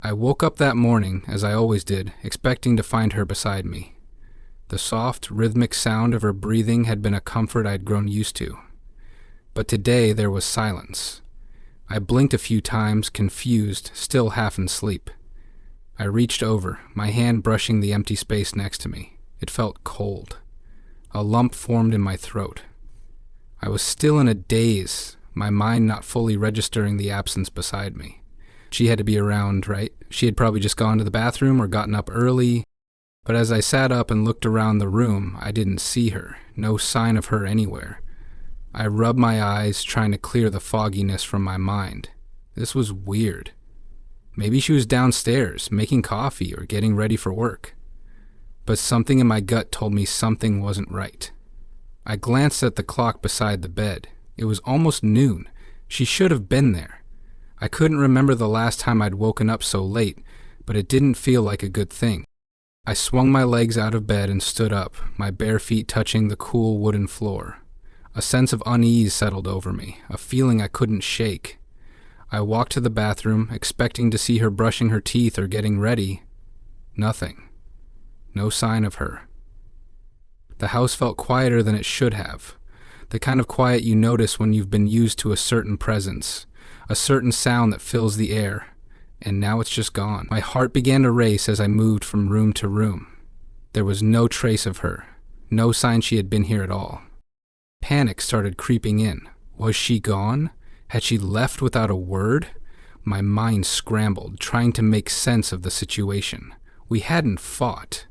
I woke up that morning, as I always did, expecting to find her beside me. The soft, rhythmic sound of her breathing had been a comfort I'd grown used to. But today there was silence. I blinked a few times, confused, still half in sleep. I reached over, my hand brushing the empty space next to me. It felt cold. A lump formed in my throat. I was still in a daze, my mind not fully registering the absence beside me. She had to be around, right? She had probably just gone to the bathroom or gotten up early. But as I sat up and looked around the room, I didn't see her, no sign of her anywhere. I rubbed my eyes, trying to clear the fogginess from my mind. This was weird. Maybe she was downstairs, making coffee or getting ready for work. But something in my gut told me something wasn't right. I glanced at the clock beside the bed. It was almost noon. She should have been there. I couldn't remember the last time I'd woken up so late, but it didn't feel like a good thing. I swung my legs out of bed and stood up, my bare feet touching the cool wooden floor. A sense of unease settled over me, a feeling I couldn't shake. I walked to the bathroom, expecting to see her brushing her teeth or getting ready. Nothing. No sign of her. The house felt quieter than it should have. The kind of quiet you notice when you've been used to a certain presence, a certain sound that fills the air, and now it's just gone. My heart began to race as I moved from room to room. There was no trace of her, no sign she had been here at all. Panic started creeping in. Was she gone? Had she left without a word? My mind scrambled, trying to make sense of the situation. We hadn't fought,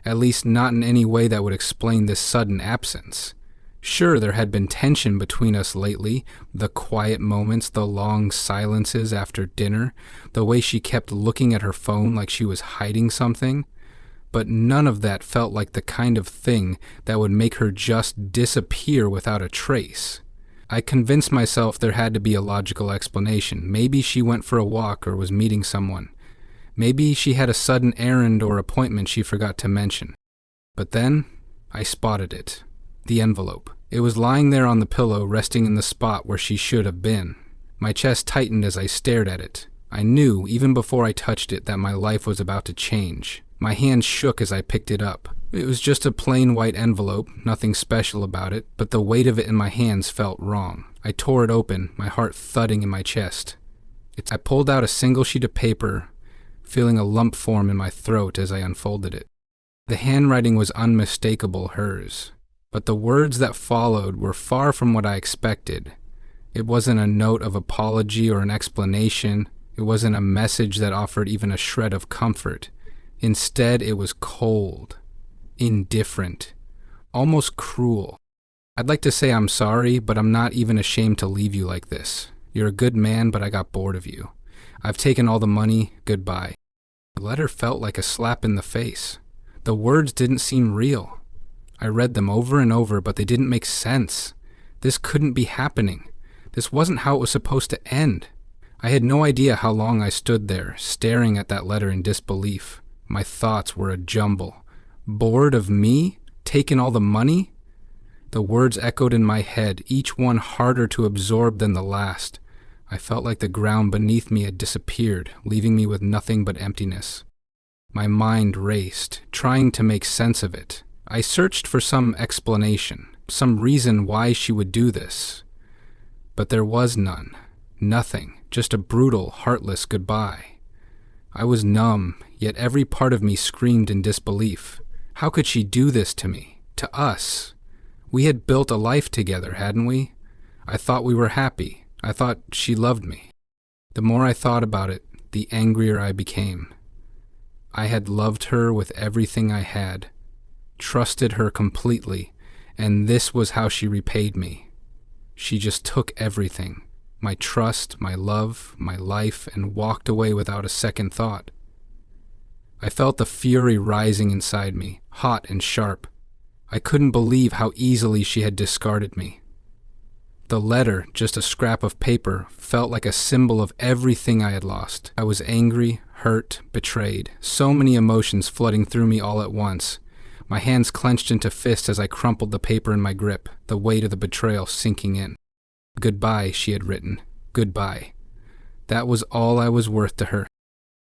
at least not in any way that would explain this sudden absence. Sure, there had been tension between us lately, the quiet moments, the long silences after dinner, the way she kept looking at her phone like she was hiding something. But none of that felt like the kind of thing that would make her just disappear without a trace. I convinced myself there had to be a logical explanation. Maybe she went for a walk or was meeting someone. Maybe she had a sudden errand or appointment she forgot to mention. But then, I spotted it. The envelope. It was lying there on the pillow, resting in the spot where she should have been. My chest tightened as I stared at it. I knew, even before I touched it, that my life was about to change. My hand shook as I picked it up. It was just a plain white envelope, nothing special about it, but the weight of it in my hands felt wrong. I tore it open, my heart thudding in my chest. I pulled out a single sheet of paper, feeling a lump form in my throat as I unfolded it. The handwriting was unmistakable hers. But the words that followed were far from what I expected. It wasn't a note of apology or an explanation. It wasn't a message that offered even a shred of comfort. Instead, it was cold, indifferent, almost cruel. I'd like to say I'm sorry, but I'm not even ashamed to leave you like this. You're a good man, but I got bored of you. I've taken all the money, goodbye. The letter felt like a slap in the face. The words didn't seem real. I read them over and over, but they didn't make sense. This couldn't be happening. This wasn't how it was supposed to end. I had no idea how long I stood there, staring at that letter in disbelief. My thoughts were a jumble. Bored of me? Taken all the money? The words echoed in my head, each one harder to absorb than the last. I felt like the ground beneath me had disappeared, leaving me with nothing but emptiness. My mind raced, trying to make sense of it. I searched for some explanation, some reason why she would do this. But there was none. Nothing. Just a brutal, heartless goodbye. I was numb, yet every part of me screamed in disbelief. How could she do this to me? To us? We had built a life together, hadn't we? I thought we were happy. I thought she loved me. The more I thought about it, the angrier I became. I had loved her with everything I had. Trusted her completely, and this was how she repaid me. She just took everything, my trust, my love, my life, and walked away without a second thought. I felt the fury rising inside me, hot and sharp. I couldn't believe how easily she had discarded me. The letter, just a scrap of paper, felt like a symbol of everything I had lost. I was angry, hurt, betrayed, so many emotions flooding through me all at once. My hands clenched into fists as I crumpled the paper in my grip, the weight of the betrayal sinking in. Goodbye, she had written. Goodbye. That was all I was worth to her.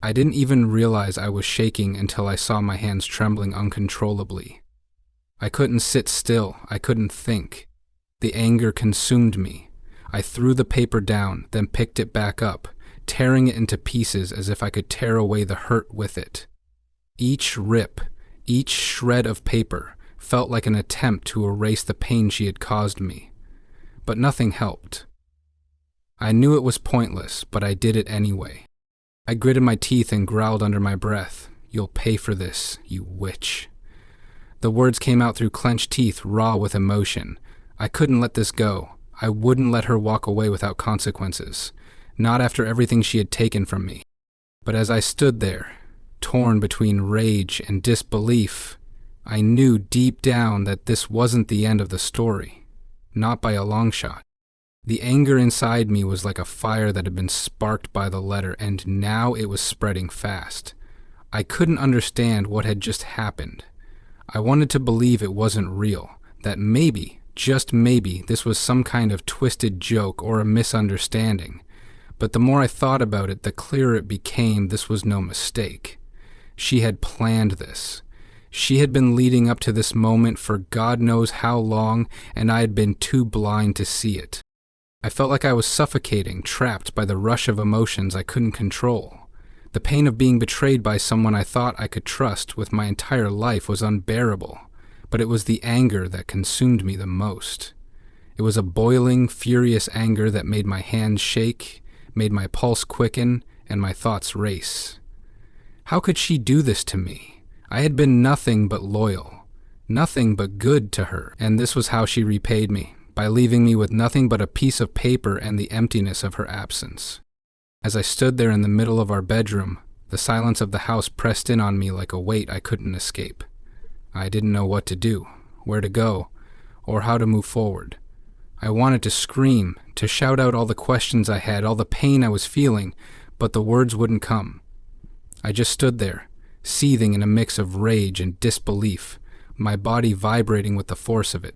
I didn't even realize I was shaking until I saw my hands trembling uncontrollably. I couldn't sit still. I couldn't think. The anger consumed me. I threw the paper down, then picked it back up, tearing it into pieces as if I could tear away the hurt with it. Each rip, each shred of paper felt like an attempt to erase the pain she had caused me. But nothing helped. I knew it was pointless, but I did it anyway. I gritted my teeth and growled under my breath, "You'll pay for this, you witch." The words came out through clenched teeth, raw with emotion. I couldn't let this go. I wouldn't let her walk away without consequences, not after everything she had taken from me. But as I stood there, torn between rage and disbelief, I knew deep down that this wasn't the end of the story, not by a long shot. The anger inside me was like a fire that had been sparked by the letter, and now it was spreading fast. I couldn't understand what had just happened. I wanted to believe it wasn't real, that maybe, just maybe, this was some kind of twisted joke or a misunderstanding. But the more I thought about it, the clearer it became this was no mistake. She had planned this. She had been leading up to this moment for God knows how long, and I had been too blind to see it. I felt like I was suffocating, trapped by the rush of emotions I couldn't control. The pain of being betrayed by someone I thought I could trust with my entire life was unbearable, but it was the anger that consumed me the most. It was a boiling, furious anger that made my hands shake, made my pulse quicken, and my thoughts race. How could she do this to me? I had been nothing but loyal, nothing but good to her, and this was how she repaid me, by leaving me with nothing but a piece of paper and the emptiness of her absence. As I stood there in the middle of our bedroom, the silence of the house pressed in on me like a weight I couldn't escape. I didn't know what to do, where to go, or how to move forward. I wanted to scream, to shout out all the questions I had, all the pain I was feeling, but the words wouldn't come. I just stood there, seething in a mix of rage and disbelief, my body vibrating with the force of it.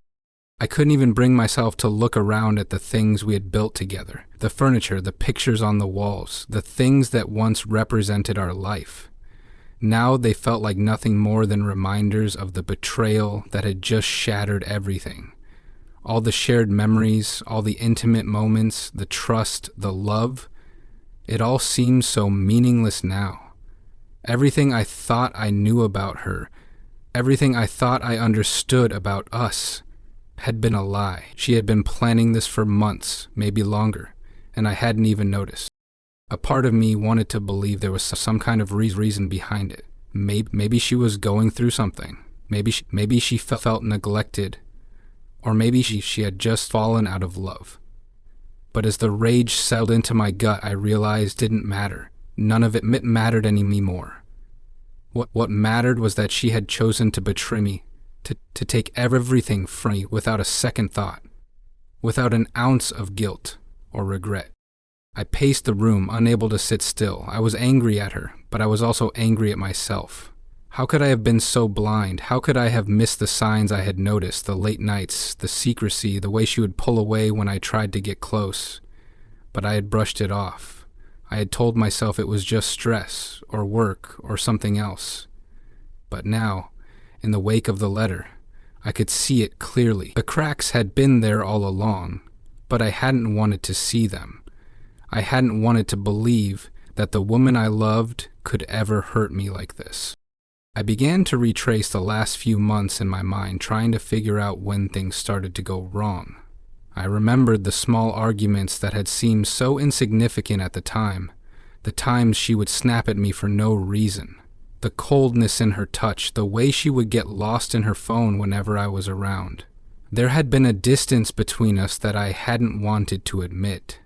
I couldn't even bring myself to look around at the things we had built together, the furniture, the pictures on the walls, the things that once represented our life. Now they felt like nothing more than reminders of the betrayal that had just shattered everything. All the shared memories, all the intimate moments, the trust, the love, it all seemed so meaningless now. Everything I thought I knew about her, everything I thought I understood about us, had been a lie. She had been planning this for months, maybe longer, and I hadn't even noticed. A part of me wanted to believe there was some kind of reason behind it. Maybe she was going through something. Maybe she felt neglected. Or maybe she had just fallen out of love. But as the rage settled into my gut, I realized it didn't matter. None of it mattered anymore. What mattered was that she had chosen to betray me, to take everything from me without a second thought, without an ounce of guilt or regret. I paced the room, unable to sit still. I was angry at her, but I was also angry at myself. How could I have been so blind? How could I have missed the signs I had noticed, the late nights, the secrecy, the way she would pull away when I tried to get close? But I had brushed it off. I had told myself it was just stress, or work, or something else. But now, in the wake of the letter, I could see it clearly. The cracks had been there all along, but I hadn't wanted to see them. I hadn't wanted to believe that the woman I loved could ever hurt me like this. I began to retrace the last few months in my mind, trying to figure out when things started to go wrong. I remembered the small arguments that had seemed so insignificant at the time, the times she would snap at me for no reason, the coldness in her touch, the way she would get lost in her phone whenever I was around. There had been a distance between us that I hadn't wanted to admit.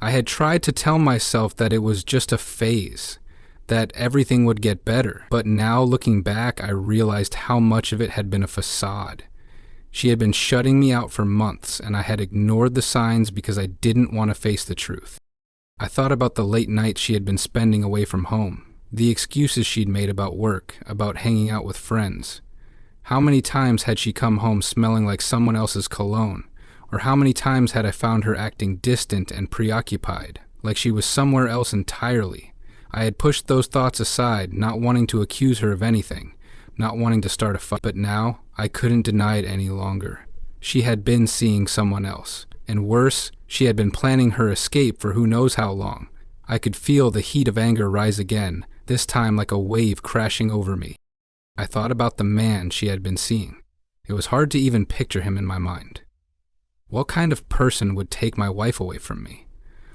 I had tried to tell myself that it was just a phase, that everything would get better, but now looking back, I realized how much of it had been a facade. She had been shutting me out for months, and I had ignored the signs because I didn't want to face the truth. I thought about the late nights she had been spending away from home, the excuses she'd made about work, about hanging out with friends. How many times had she come home smelling like someone else's cologne? Or how many times had I found her acting distant and preoccupied, like she was somewhere else entirely, I had pushed those thoughts aside, not wanting to accuse her of anything, not wanting to start a fight, but now I couldn't deny it any longer. She had been seeing someone else, and worse, she had been planning her escape for who knows how long. I could feel the heat of anger rise again, this time like a wave crashing over me. I thought about the man she had been seeing. It was hard to even picture him in my mind. What kind of person would take my wife away from me?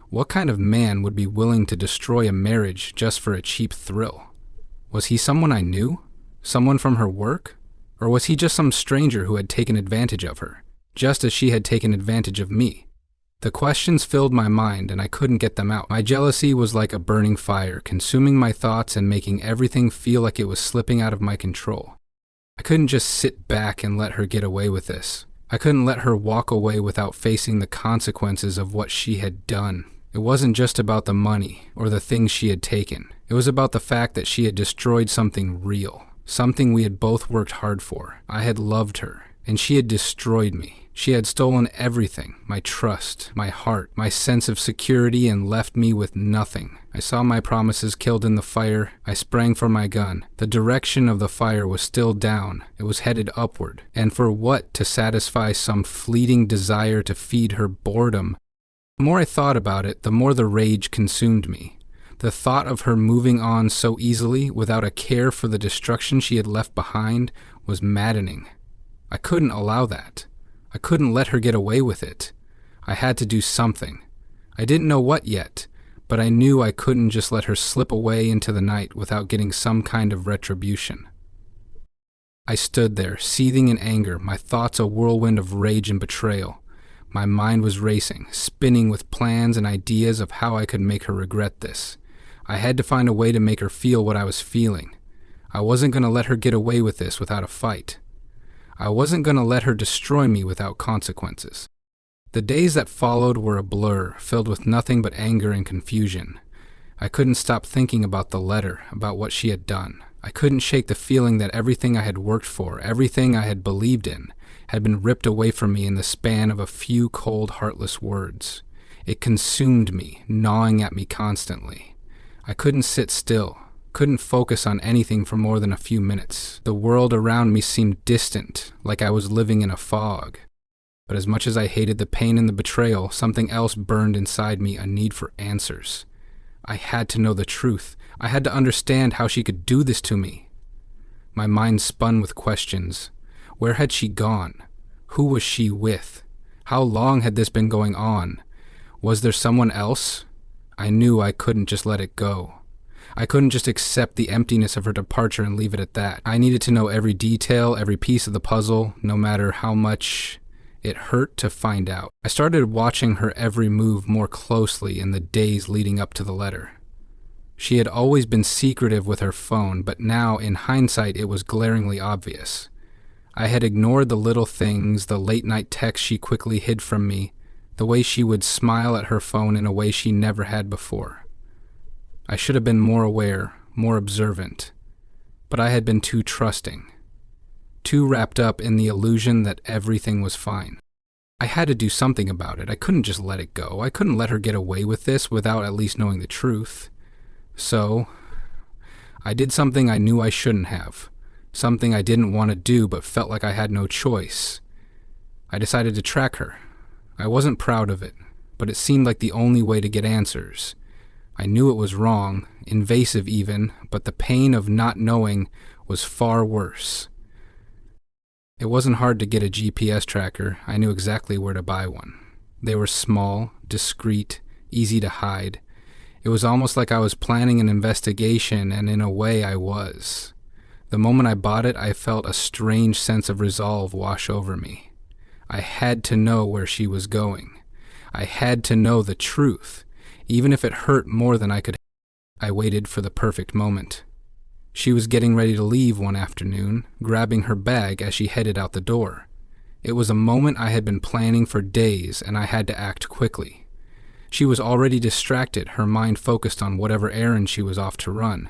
What kind of man would be willing to destroy a marriage just for a cheap thrill? Was he someone I knew? Someone from her work? Or was he just some stranger who had taken advantage of her, just as she had taken advantage of me? The questions filled my mind and I couldn't get them out. My jealousy was like a burning fire, consuming my thoughts and making everything feel like it was slipping out of my control. I couldn't just sit back and let her get away with this. I couldn't let her walk away without facing the consequences of what she had done. It wasn't just about the money or the things she had taken. It was about the fact that she had destroyed something real, something we had both worked hard for. I had loved her, and she had destroyed me. She had stolen everything, my trust, my heart, my sense of security, and left me with nothing. I saw my promises killed in the fire. I sprang for my gun. The direction of the fire was still down. It was headed upward. And for what? To satisfy some fleeting desire to feed her boredom. The more I thought about it, the more the rage consumed me. The thought of her moving on so easily, without a care for the destruction she had left behind, was maddening. I couldn't allow that. I couldn't let her get away with it. I had to do something. I didn't know what yet, but I knew I couldn't just let her slip away into the night without getting some kind of retribution. I stood there, seething in anger, my thoughts a whirlwind of rage and betrayal. My mind was racing, spinning with plans and ideas of how I could make her regret this. I had to find a way to make her feel what I was feeling. I wasn't going to let her get away with this without a fight. I wasn't going to let her destroy me without consequences. The days that followed were a blur, filled with nothing but anger and confusion. I couldn't stop thinking about the letter, about what she had done. I couldn't shake the feeling that everything I had worked for, everything I had believed in, had been ripped away from me in the span of a few cold, heartless words. It consumed me, gnawing at me constantly. I couldn't sit still. Couldn't focus on anything for more than a few minutes. The world around me seemed distant, like I was living in a fog. But as much as I hated the pain and the betrayal, something else burned inside me, a need for answers. I had to know the truth. I had to understand how she could do this to me. My mind spun with questions. Where had she gone? Who was she with? How long had this been going on? Was there someone else? I knew I couldn't just let it go. I couldn't just accept the emptiness of her departure and leave it at that. I needed to know every detail, every piece of the puzzle, no matter how much it hurt to find out. I started watching her every move more closely in the days leading up to the letter. She had always been secretive with her phone, but now, in hindsight, it was glaringly obvious. I had ignored the little things, the late-night texts she quickly hid from me, the way she would smile at her phone in a way she never had before. I should have been more aware, more observant, but I had been too trusting, too wrapped up in the illusion that everything was fine. I had to do something about it. I couldn't just let it go. I couldn't let her get away with this without at least knowing the truth. So, I did something I knew I shouldn't have, something I didn't want to do but felt like I had no choice. I decided to track her. I wasn't proud of it, but it seemed like the only way to get answers. I knew it was wrong, invasive even, but the pain of not knowing was far worse. It wasn't hard to get a GPS tracker. I knew exactly where to buy one. They were small, discreet, easy to hide. It was almost like I was planning an investigation, and in a way I was. The moment I bought it, I felt a strange sense of resolve wash over me. I had to know where she was going. I had to know the truth. Even if it hurt more than I could. I waited for the perfect moment. She was getting ready to leave one afternoon, grabbing her bag as she headed out the door. It was a moment I had been planning for days, and I had to act quickly. She was already distracted, her mind focused on whatever errand she was off to run.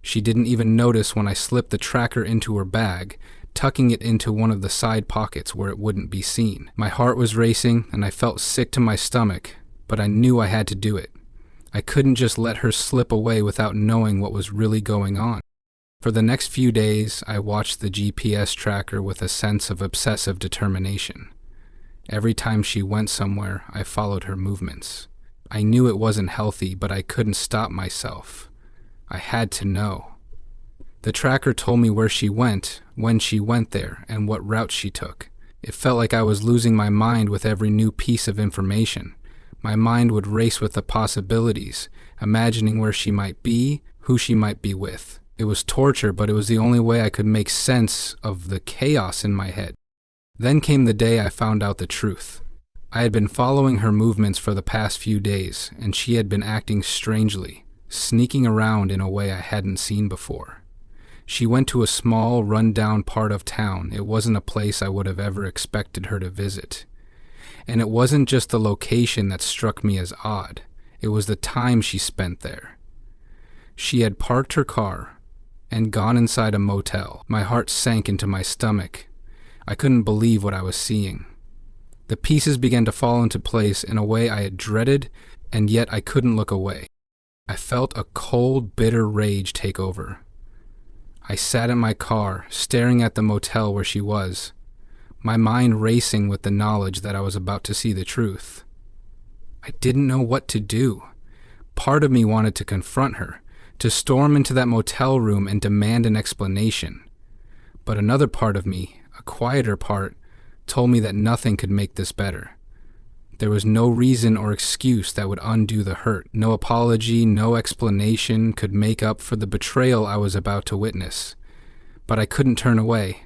She didn't even notice when I slipped the tracker into her bag, tucking it into one of the side pockets where it wouldn't be seen. My heart was racing, and I felt sick to my stomach, but I knew I had to do it. I couldn't just let her slip away without knowing what was really going on. For the next few days, I watched the GPS tracker with a sense of obsessive determination. Every time she went somewhere, I followed her movements. I knew it wasn't healthy, but I couldn't stop myself. I had to know. The tracker told me where she went, when she went there, and what route she took. It felt like I was losing my mind with every new piece of information. My mind would race with the possibilities, imagining where she might be, who she might be with. It was torture, but it was the only way I could make sense of the chaos in my head. Then came the day I found out the truth. I had been following her movements for the past few days, and she had been acting strangely, sneaking around in a way I hadn't seen before. She went to a small, run-down part of town. It wasn't a place I would have ever expected her to visit. And it wasn't just the location that struck me as odd. It was the time she spent there. She had parked her car and gone inside a motel. My heart sank into my stomach. I couldn't believe what I was seeing. The pieces began to fall into place in a way I had dreaded, and yet I couldn't look away. I felt a cold, bitter rage take over. I sat in my car, staring at the motel where she was, my mind racing with the knowledge that I was about to see the truth. I didn't know what to do. Part of me wanted to confront her, to storm into that motel room and demand an explanation. But another part of me, a quieter part, told me that nothing could make this better. There was no reason or excuse that would undo the hurt. No apology, no explanation could make up for the betrayal I was about to witness. But I couldn't turn away.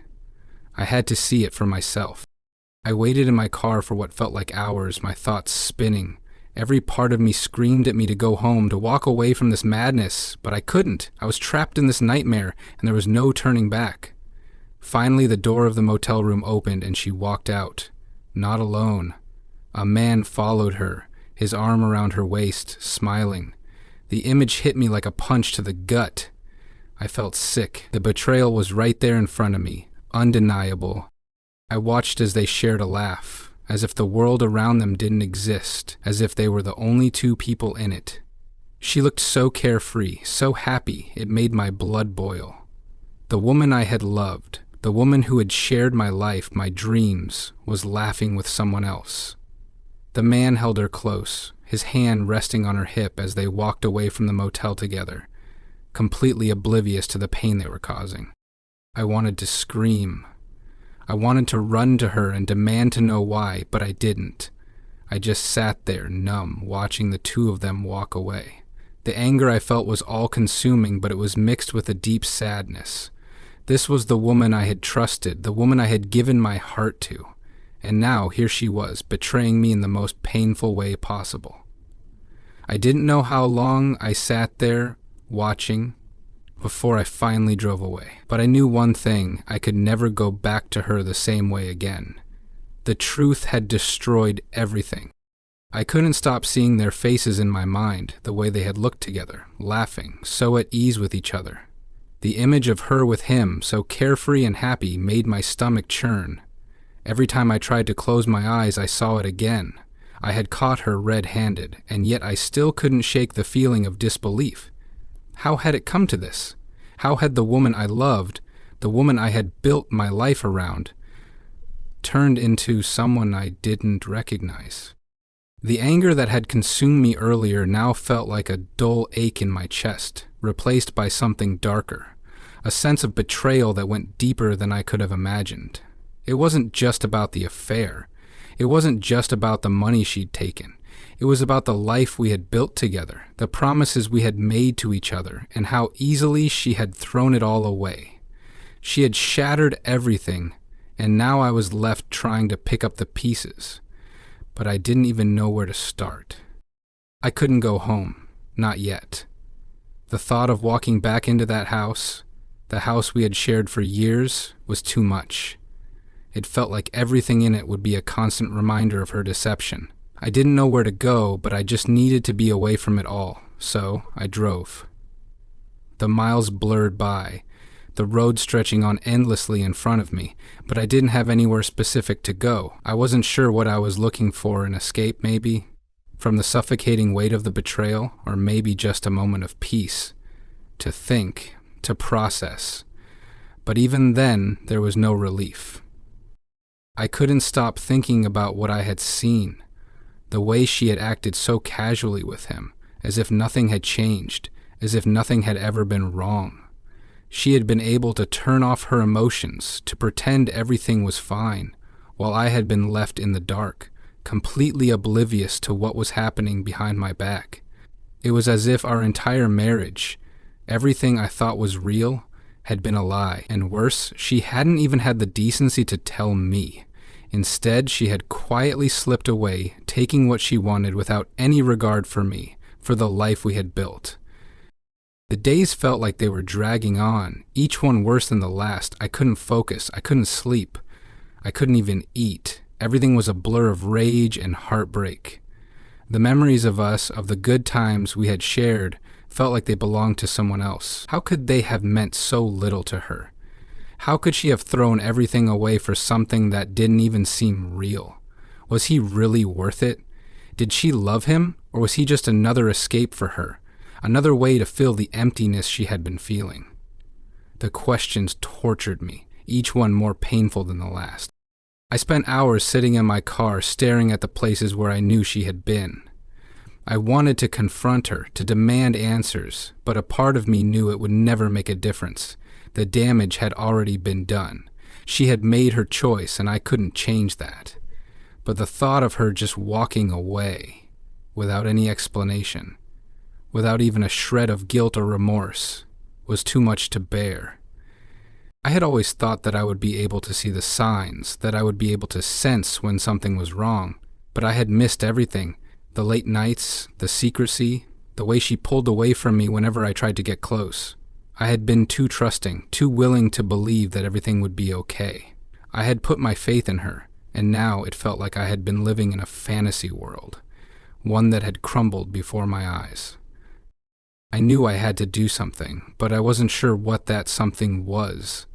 I had to see it for myself. I waited in my car for what felt like hours, my thoughts spinning. Every part of me screamed at me to go home, to walk away from this madness, but I couldn't. I was trapped in this nightmare, and there was no turning back. Finally, the door of the motel room opened, and she walked out. Not alone. A man followed her, his arm around her waist, smiling. The image hit me like a punch to the gut. I felt sick. The betrayal was right there in front of me, undeniable. I watched as they shared a laugh, as if the world around them didn't exist, as if they were the only two people in it. She looked so carefree, so happy, it made my blood boil. The woman I had loved, the woman who had shared my life, my dreams, was laughing with someone else. The man held her close, his hand resting on her hip as they walked away from the motel together, completely oblivious to the pain they were causing. I wanted to scream. I wanted to run to her and demand to know why, but I didn't. I just sat there, numb, watching the two of them walk away. The anger I felt was all-consuming, but it was mixed with a deep sadness. This was the woman I had trusted, the woman I had given my heart to. And now here she was, betraying me in the most painful way possible. I didn't know how long I sat there, watching, before I finally drove away. But I knew one thing: I could never go back to her the same way again. The truth had destroyed everything. I couldn't stop seeing their faces in my mind, the way they had looked together, laughing, so at ease with each other. The image of her with him, so carefree and happy, made my stomach churn. Every time I tried to close my eyes, I saw it again. I had caught her red-handed, and yet I still couldn't shake the feeling of disbelief. How had it come to this? How had the woman I loved, the woman I had built my life around, turned into someone I didn't recognize? The anger that had consumed me earlier now felt like a dull ache in my chest, replaced by something darker, a sense of betrayal that went deeper than I could have imagined. It wasn't just about the affair. It wasn't just about the money she'd taken. It was about the life we had built together, the promises we had made to each other, and how easily she had thrown it all away. She had shattered everything, and now I was left trying to pick up the pieces. But I didn't even know where to start. I couldn't go home, not yet. The thought of walking back into that house, the house we had shared for years, was too much. It felt like everything in it would be a constant reminder of her deception. I didn't know where to go, but I just needed to be away from it all, so I drove. The miles blurred by, the road stretching on endlessly in front of me, but I didn't have anywhere specific to go. I wasn't sure what I was looking for, an escape maybe? from the suffocating weight of the betrayal, or maybe just a moment of peace, to think, to process. But even then, there was no relief. I couldn't stop thinking about what I had seen, the way she had acted so casually with him, as if nothing had changed, as if nothing had ever been wrong. She had been able to turn off her emotions, to pretend everything was fine, while I had been left in the dark, completely oblivious to what was happening behind my back. It was as if our entire marriage, everything I thought was real, had been a lie, and worse, she hadn't even had the decency to tell me. Instead, she had quietly slipped away, taking what she wanted without any regard for me, for the life we had built. The days felt like they were dragging on, each one worse than the last. I couldn't focus, I couldn't sleep, I couldn't even eat. Everything was a blur of rage and heartbreak. The memories of us, of the good times we had shared, felt like they belonged to someone else. How could they have meant so little to her? How could she have thrown everything away for something that didn't even seem real? Was he really worth it? Did she love him, or was he just another escape for her? Another way to fill the emptiness she had been feeling? The questions tortured me, each one more painful than the last. I spent hours sitting in my car staring at the places where I knew she had been. I wanted to confront her, to demand answers, but a part of me knew it would never make a difference. The damage had already been done. She had made her choice, and I couldn't change that. But the thought of her just walking away, without any explanation, without even a shred of guilt or remorse, was too much to bear. I had always thought that I would be able to see the signs, that I would be able to sense when something was wrong, but I had missed everything. The late nights, the secrecy, the way she pulled away from me whenever I tried to get close. I had been too trusting, too willing to believe that everything would be okay. I had put my faith in her, and now it felt like I had been living in a fantasy world, one that had crumbled before my eyes. I knew I had to do something, but I wasn't sure what that something was.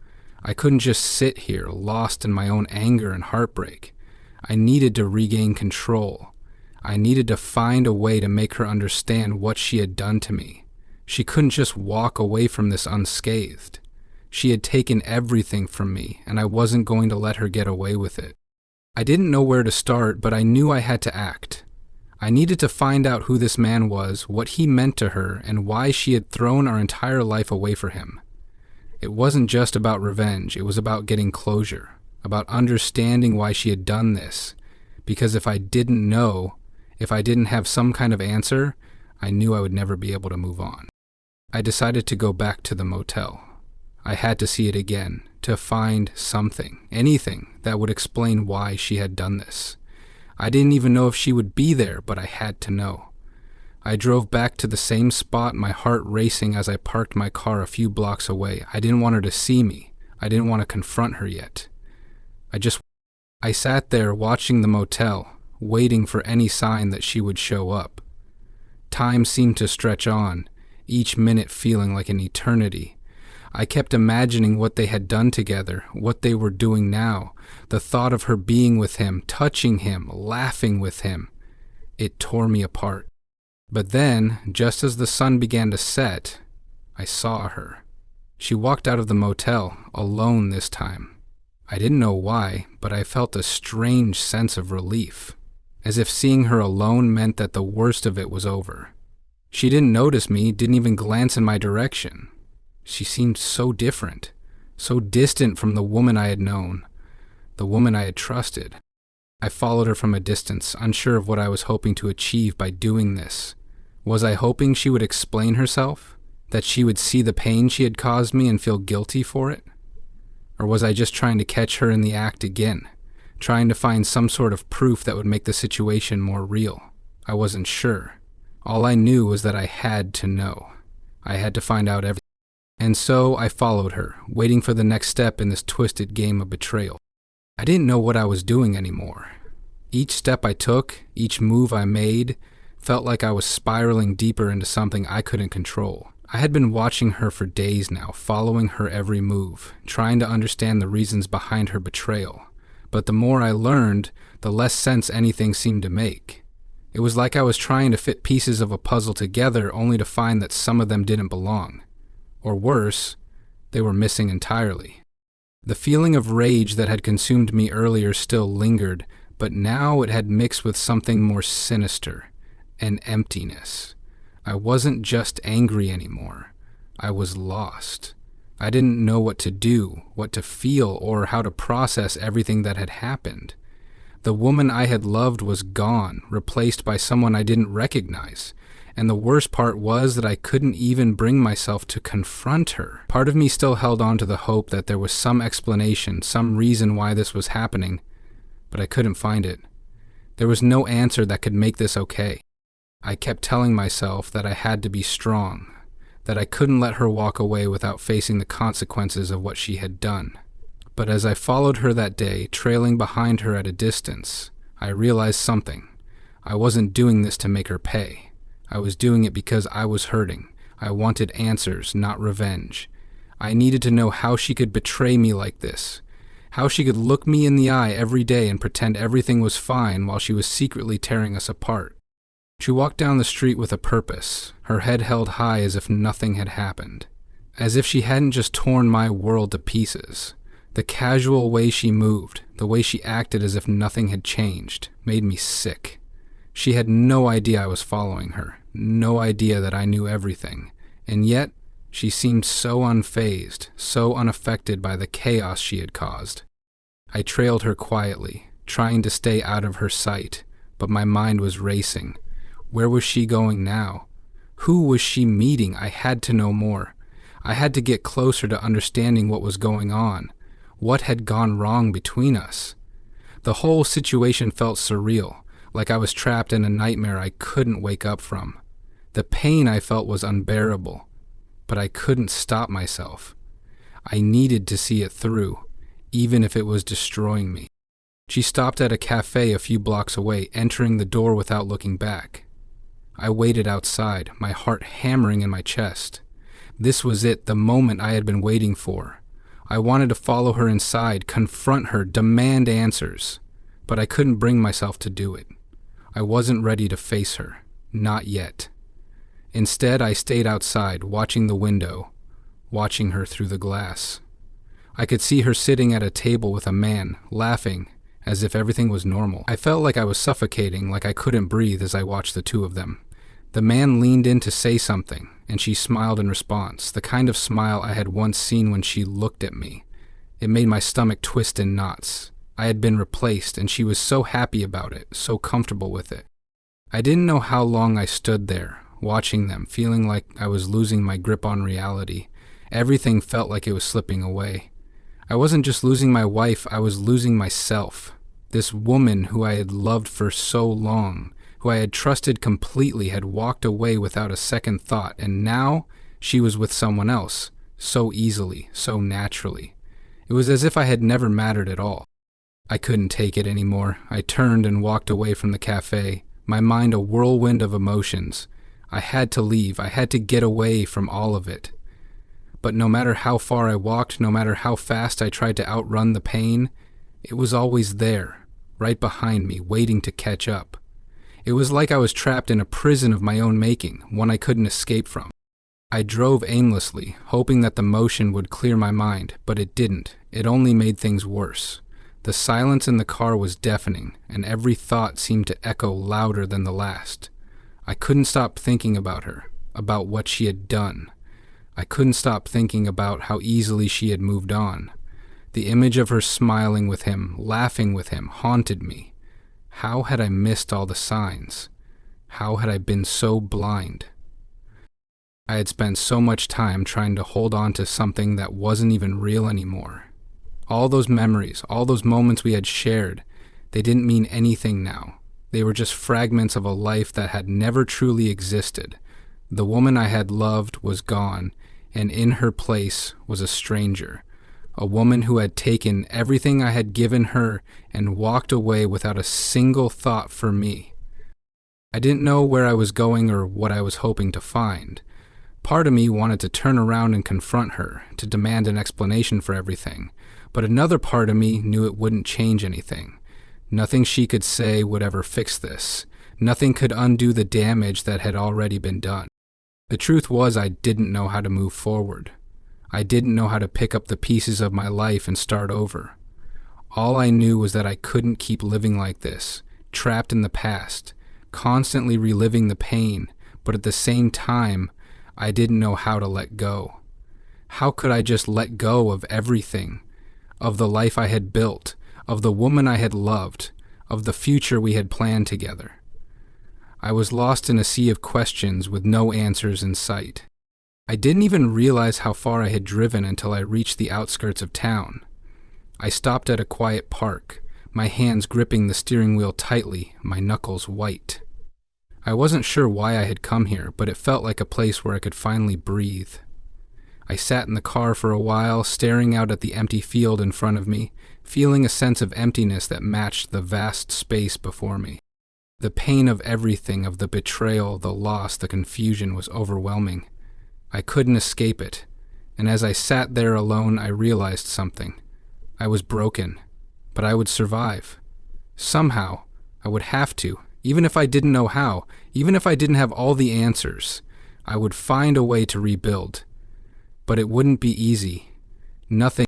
I couldn't just sit here, lost in my own anger and heartbreak. I needed to regain control. I needed to find a way to make her understand what she had done to me. She couldn't just walk away from this unscathed. She had taken everything from me, and I wasn't going to let her get away with it. I didn't know where to start, but I knew I had to act. I needed to find out who this man was, what he meant to her, and why she had thrown our entire life away for him. It wasn't just about revenge, it was about getting closure, about understanding why she had done this. Because if I didn't know, if I didn't have some kind of answer, I knew I would never be able to move on. I decided to go back to the motel. I had to see it again, to find something, anything that would explain why she had done this. I didn't even know if she would be there, but I had to know. I drove back to the same spot, my heart racing as I parked my car a few blocks away. I didn't want her to see me. I didn't want to confront her yet. I sat there watching the motel, waiting for any sign that she would show up. Time seemed to stretch on, each minute feeling like an eternity. I kept imagining what they had done together, what they were doing now, the thought of her being with him, touching him, laughing with him. It tore me apart. But then, just as the sun began to set, I saw her. She walked out of the motel, alone this time. I didn't know why, but I felt a strange sense of relief, as if seeing her alone meant that the worst of it was over. She didn't notice me, didn't even glance in my direction. She seemed so different, so distant from the woman I had known, the woman I had trusted. I followed her from a distance, unsure of what I was hoping to achieve by doing this. Was I hoping she would explain herself? That she would see the pain she had caused me and feel guilty for it? Or was I just trying to catch her in the act again, trying to find some sort of proof that would make the situation more real? I wasn't sure. All I knew was that I had to know. I had to find out everything. And so I followed her, waiting for the next step in this twisted game of betrayal. I didn't know what I was doing anymore. Each step I took, each move I made, felt like I was spiraling deeper into something I couldn't control. I had been watching her for days now, following her every move, trying to understand the reasons behind her betrayal. But the more I learned, the less sense anything seemed to make. It was like I was trying to fit pieces of a puzzle together only to find that some of them didn't belong. Or worse, they were missing entirely. The feeling of rage that had consumed me earlier still lingered, but now it had mixed with something more sinister, an emptiness. I wasn't just angry anymore. I was lost. I didn't know what to do, what to feel, or how to process everything that had happened. The woman I had loved was gone, replaced by someone I didn't recognize. And the worst part was that I couldn't even bring myself to confront her. Part of me still held on to the hope that there was some explanation, some reason why this was happening, but I couldn't find it. There was no answer that could make this okay. I kept telling myself that I had to be strong, that I couldn't let her walk away without facing the consequences of what she had done. But as I followed her that day, trailing behind her at a distance, I realized something. I wasn't doing this to make her pay. I was doing it because I was hurting. I wanted answers, not revenge. I needed to know how she could betray me like this, how she could look me in the eye every day and pretend everything was fine while she was secretly tearing us apart. She walked down the street with a purpose, her head held high as if nothing had happened, as if she hadn't just torn my world to pieces. The casual way she moved, the way she acted as if nothing had changed, made me sick. She had no idea I was following her, no idea that I knew everything, and yet she seemed so unfazed, so unaffected by the chaos she had caused. I trailed her quietly, trying to stay out of her sight, but my mind was racing. Where was she going now? Who was she meeting? I had to know more. I had to get closer to understanding what was going on. What had gone wrong between us? The whole situation felt surreal. Like I was trapped in a nightmare I couldn't wake up from. The pain I felt was unbearable, but I couldn't stop myself. I needed to see it through, even if it was destroying me. She stopped at a cafe a few blocks away, entering the door without looking back. I waited outside, my heart hammering in my chest. This was it, the moment I had been waiting for. I wanted to follow her inside, confront her, demand answers, but I couldn't bring myself to do it. I wasn't ready to face her. Not yet. Instead, I stayed outside, watching the window, watching her through the glass. I could see her sitting at a table with a man, laughing, as if everything was normal. I felt like I was suffocating, like I couldn't breathe as I watched the two of them. The man leaned in to say something, and she smiled in response, the kind of smile I had once seen when she looked at me. It made my stomach twist in knots. I had been replaced, and she was so happy about it, so comfortable with it. I didn't know how long I stood there, watching them, feeling like I was losing my grip on reality. Everything felt like it was slipping away. I wasn't just losing my wife, I was losing myself. This woman who I had loved for so long, who I had trusted completely, had walked away without a second thought, and now she was with someone else, so easily, so naturally. It was as if I had never mattered at all. I couldn't take it anymore. I turned and walked away from the cafe, my mind a whirlwind of emotions. I had to leave. I had to get away from all of it. But no matter how far I walked, no matter how fast I tried to outrun the pain, it was always there, right behind me, waiting to catch up. It was like I was trapped in a prison of my own making, one I couldn't escape from. I drove aimlessly, hoping that the motion would clear my mind, but it didn't. It only made things worse. The silence in the car was deafening, and every thought seemed to echo louder than the last. I couldn't stop thinking about her, about what she had done. I couldn't stop thinking about how easily she had moved on. The image of her smiling with him, laughing with him, haunted me. How had I missed all the signs? How had I been so blind? I had spent so much time trying to hold on to something that wasn't even real anymore. All those memories, all those moments we had shared, they didn't mean anything now. They were just fragments of a life that had never truly existed. The woman I had loved was gone, and in her place was a stranger. A woman who had taken everything I had given her and walked away without a single thought for me. I didn't know where I was going or what I was hoping to find. Part of me wanted to turn around and confront her, to demand an explanation for everything. But another part of me knew it wouldn't change anything. Nothing she could say would ever fix this. Nothing could undo the damage that had already been done. The truth was, I didn't know how to move forward. I didn't know how to pick up the pieces of my life and start over. All I knew was that I couldn't keep living like this, trapped in the past, constantly reliving the pain, but at the same time, I didn't know how to let go. How could I just let go of everything? Of the life I had built, of the woman I had loved, of the future we had planned together. I was lost in a sea of questions with no answers in sight. I didn't even realize how far I had driven until I reached the outskirts of town. I stopped at a quiet park, my hands gripping the steering wheel tightly, my knuckles white. I wasn't sure why I had come here, but it felt like a place where I could finally breathe. I sat in the car for a while, staring out at the empty field in front of me, feeling a sense of emptiness that matched the vast space before me. The pain of everything, of the betrayal, the loss, the confusion was overwhelming. I couldn't escape it, and as I sat there alone, I realized something. I was broken, but I would survive. Somehow, I would have to, even if I didn't know how, even if I didn't have all the answers, I would find a way to rebuild. But it wouldn't be easy. Nothing